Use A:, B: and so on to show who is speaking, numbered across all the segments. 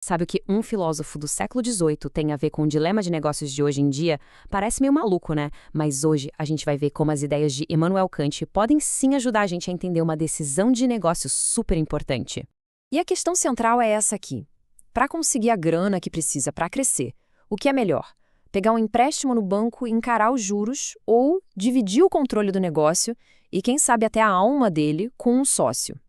A: Sabe o que um filósofo do século XVIII tem a ver com o dilema de negócios de hoje em dia? Parece meio maluco, né? Mas hoje a gente vai ver como as ideias de Immanuel Kant podem sim ajudar a gente a entender uma decisão de negócio super importante.
B: E a questão central é essa aqui. Para conseguir a grana que precisa para crescer, o que é melhor? Pegar um empréstimo no banco e encarar os juros ou dividir o controle do negócio e, quem sabe, até a alma dele com um sócio?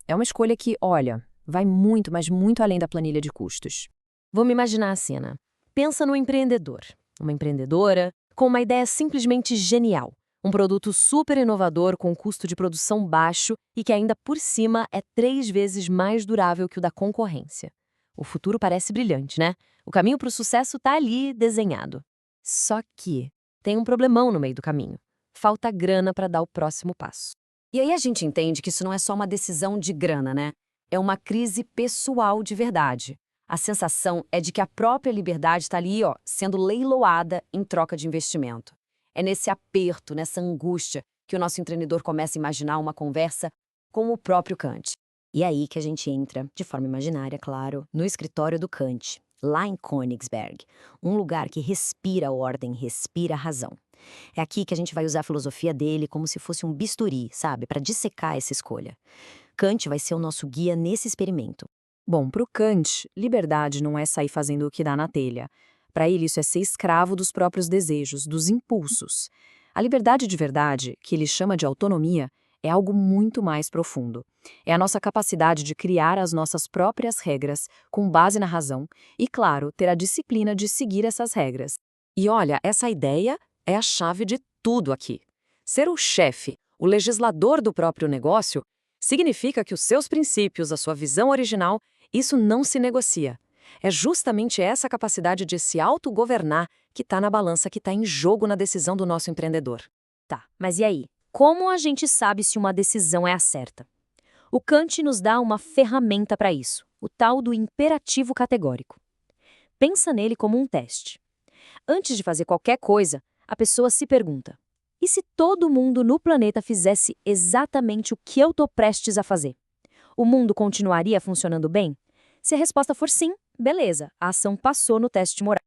B: É uma escolha que, olha, vai muito, mas muito além da planilha de custos.
C: Vamos imaginar a cena. Pensa no empreendedor, uma empreendedora com uma ideia simplesmente genial. Um produto super inovador com um custo de produção baixo e que ainda por cima é 3 vezes mais durável que o da concorrência. O futuro parece brilhante, né? O caminho para o sucesso está ali desenhado. Só que tem um problemão no meio do caminho. Falta grana para dar o próximo passo.
A: E aí a gente entende que isso não é só uma decisão de grana, né? É uma crise pessoal de verdade. A sensação é de que a própria liberdade está ali, sendo leiloada em troca de investimento. É nesse aperto, nessa angústia, que o nosso empreendedor começa a imaginar uma conversa com o próprio Kant.
D: E é aí que a gente entra, de forma imaginária, claro, no escritório do Kant, lá em Königsberg, um lugar que respira ordem, respira razão. É aqui que a gente vai usar a filosofia dele como se fosse um bisturi, sabe, para dissecar essa escolha. Kant vai ser o nosso guia nesse experimento.
B: Bom, para o Kant, liberdade não é sair fazendo o que dá na telha. Para ele, isso é ser escravo dos próprios desejos, dos impulsos. A liberdade de verdade, que ele chama de autonomia, é algo muito mais profundo. É a nossa capacidade de criar as nossas próprias regras, com base na razão, e, claro, ter a disciplina de seguir essas regras.
C: E olha, essa ideia é a chave de tudo aqui. Ser o chefe, o legislador do próprio negócio, significa que os seus princípios, a sua visão original, isso não se negocia. É justamente essa capacidade de se autogovernar que está na balança, que está em jogo na decisão do nosso empreendedor.
E: Tá, mas e aí? Como a gente sabe se uma decisão é a certa? O Kant nos dá uma ferramenta para isso, o tal do imperativo categórico. Pensa nele como um teste. Antes de fazer qualquer coisa, a pessoa se pergunta: e se todo mundo no planeta fizesse exatamente o que eu estou prestes a fazer? O mundo continuaria funcionando bem? Se a resposta for sim, beleza, a ação passou no teste moral.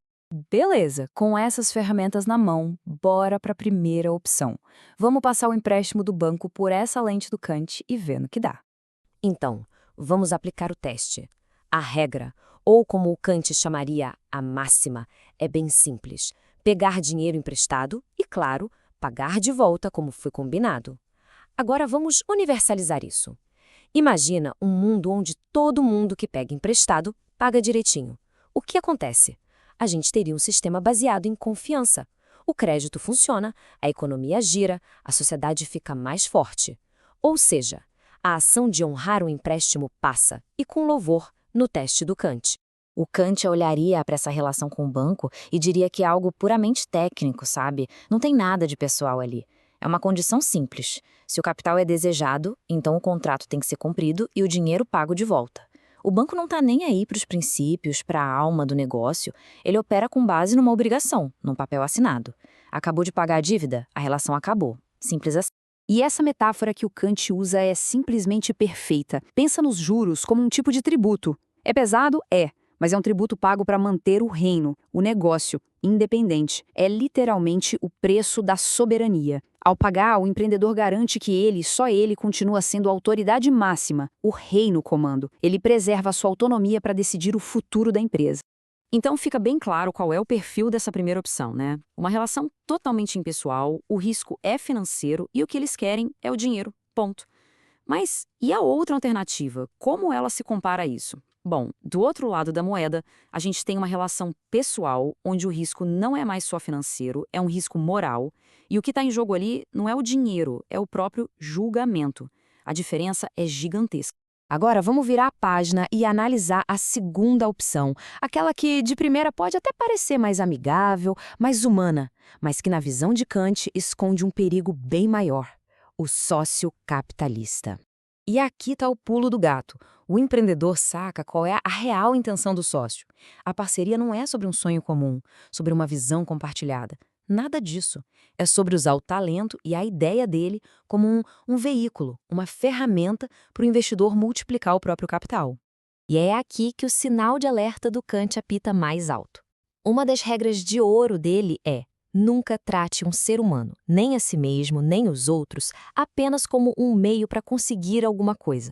B: Beleza, com essas ferramentas na mão, bora para a primeira opção. Vamos passar o empréstimo do banco por essa lente do Kant e ver no que dá.
A: Então, vamos aplicar o teste. A regra, ou como o Kant chamaria a máxima, é bem simples. Pegar dinheiro emprestado e, claro, pagar de volta como foi combinado. Agora vamos universalizar isso. Imagina um mundo onde todo mundo que pega emprestado paga direitinho. O que acontece? A gente teria um sistema baseado em confiança. O crédito funciona, a economia gira, a sociedade fica mais forte. Ou seja, a ação de honrar o empréstimo passa, e com louvor, no teste do Kant.
D: O Kant olharia para essa relação com o banco e diria que é algo puramente técnico, sabe? Não tem nada de pessoal ali. É uma condição simples. Se o capital é desejado, então o contrato tem que ser cumprido e o dinheiro pago de volta. O banco não está nem aí para os princípios, para a alma do negócio. Ele opera com base numa obrigação, num papel assinado. Acabou de pagar a dívida, a relação acabou. Simples assim.
B: E essa metáfora que o Kant usa é simplesmente perfeita. Pensa nos juros como um tipo de tributo. É pesado? É. Mas é um tributo pago para manter o reino, o negócio, independente. É literalmente o preço da soberania. Ao pagar, o empreendedor garante que ele, só ele, continua sendo a autoridade máxima, o rei no comando. Ele preserva a sua autonomia para decidir o futuro da empresa.
A: Então fica bem claro qual é o perfil dessa primeira opção, né? Uma relação totalmente impessoal, o risco é financeiro e o que eles querem é o dinheiro, ponto. Mas e a outra alternativa? Como ela se compara a isso? Bom, do outro lado da moeda, a gente tem uma relação pessoal, onde o risco não é mais só financeiro, é um risco moral, e o que está em jogo ali não é o dinheiro, é o próprio julgamento. A diferença é gigantesca.
B: Agora vamos virar a página e analisar a segunda opção, aquela que de primeira pode até parecer mais amigável, mais humana, mas que na visão de Kant esconde um perigo bem maior: o sócio capitalista. E aqui está o pulo do gato. O empreendedor saca qual é a real intenção do sócio. A parceria não é sobre um sonho comum, sobre uma visão compartilhada. Nada disso. É sobre usar o talento e a ideia dele como um veículo, uma ferramenta para o investidor multiplicar o próprio capital.
C: E é aqui que o sinal de alerta do Kant apita mais alto. Uma das regras de ouro dele é: nunca trate um ser humano, nem a si mesmo, nem os outros, apenas como um meio para conseguir alguma coisa.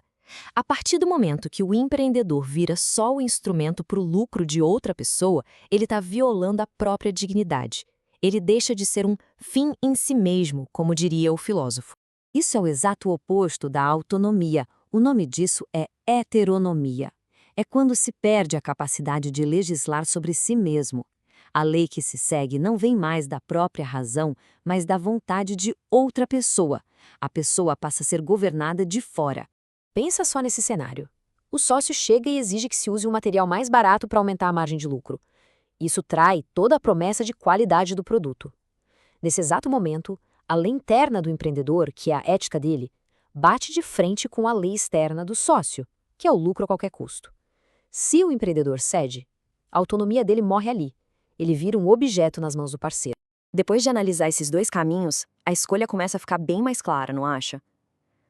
C: A partir do momento que o empreendedor vira só o instrumento para o lucro de outra pessoa, ele está violando a própria dignidade. Ele deixa de ser um fim em si mesmo, como diria o filósofo. Isso é o exato oposto da autonomia. O nome disso é heteronomia. É quando se perde a capacidade de legislar sobre si mesmo. A lei que se segue não vem mais da própria razão, mas da vontade de outra pessoa. A pessoa passa a ser governada de fora.
B: Pensa só nesse cenário. O sócio chega e exige que se use um material mais barato para aumentar a margem de lucro. Isso trai toda a promessa de qualidade do produto. Nesse exato momento, a lei interna do empreendedor, que é a ética dele, bate de frente com a lei externa do sócio, que é o lucro a qualquer custo. Se o empreendedor cede, a autonomia dele morre ali. Ele vira um objeto nas mãos do parceiro.
E: Depois de analisar esses dois caminhos, a escolha começa a ficar bem mais clara, não acha?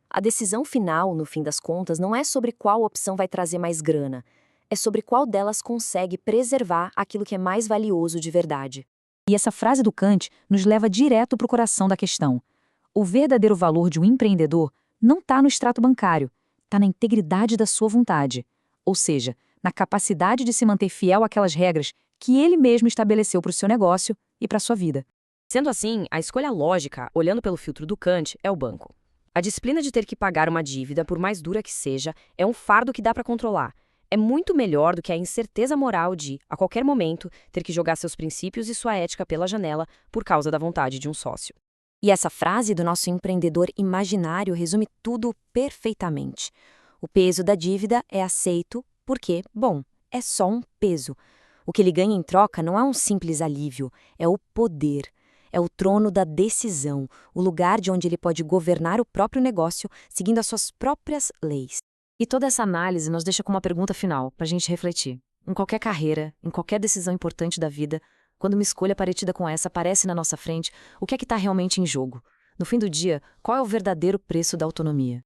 E: A decisão final, no fim das contas, não é sobre qual opção vai trazer mais grana, é sobre qual delas consegue preservar aquilo que é mais valioso de verdade.
F: E essa frase do Kant nos leva direto para o coração da questão. O verdadeiro valor de um empreendedor não está no extrato bancário, está na integridade da sua vontade, ou seja, na capacidade de se manter fiel àquelas regras que ele mesmo estabeleceu para o seu negócio e para a sua vida.
C: Sendo assim, a escolha lógica, olhando pelo filtro do Kant, é o banco. A disciplina de ter que pagar uma dívida, por mais dura que seja, é um fardo que dá para controlar. É muito melhor do que a incerteza moral de, a qualquer momento, ter que jogar seus princípios e sua ética pela janela por causa da vontade de um sócio.
E: E essa frase do nosso empreendedor imaginário resume tudo perfeitamente. O peso da dívida é aceito porque, bom, é só um peso. O que ele ganha em troca não é um simples alívio, é o poder. É o trono da decisão, o lugar de onde ele pode governar o próprio negócio seguindo as suas próprias leis.
B: E toda essa análise nos deixa com uma pergunta final para a gente refletir. Em qualquer carreira, em qualquer decisão importante da vida, quando uma escolha parecida com essa aparece na nossa frente, o que é que está realmente em jogo? No fim do dia, qual é o verdadeiro preço da autonomia?